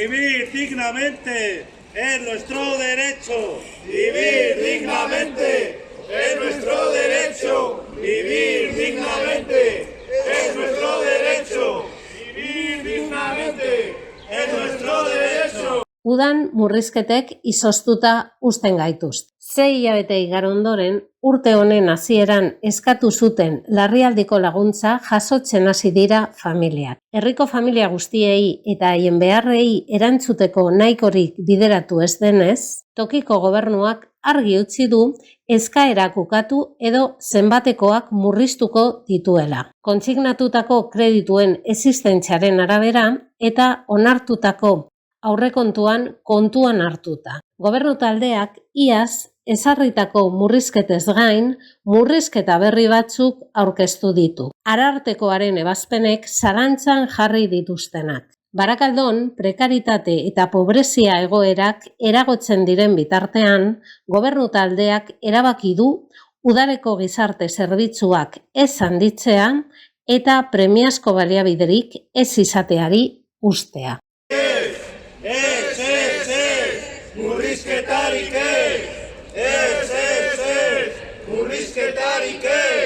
Vivir dignamente es nuestro derecho. Vivir dignamente es nuestro derecho. Vivir dignamente es nuestro derecho. Vivir dignamente es nuestro derecho. Udan murrizketek izoztuta uzten gaituzte. 6 hilabete igaro ondoren, urte honen hasieran eskatu zuten larrialdiko laguntza jasotzen hasi dira familiak. Herriko familia guztiei eta haien beharrei erantzuteko nahikorik bideratu ez denez, tokiko gobernuak argi utzi du eskaerak ukatu edo zenbatekoak murriztuko dituela. Kontsignatutako kredituen existentziaren arabera eta onartutako aurrekontuan kontuan hartuta. Gobernu taldeak iaz ezarritako murrizketez gain, murrizketa berri batzuk aurkeztu ditu. Arartekoaren ebazpenek zalantzan jarri dituztenak. Barakaldon, prekaritate eta pobrezia egoerak eragotzen diren bitartean, gobernu taldeak erabaki du udaleko gizarte zerbitzuak ez handitzea eta premiazko baliabiderik ez izateari uztea. Murrizketarik ez!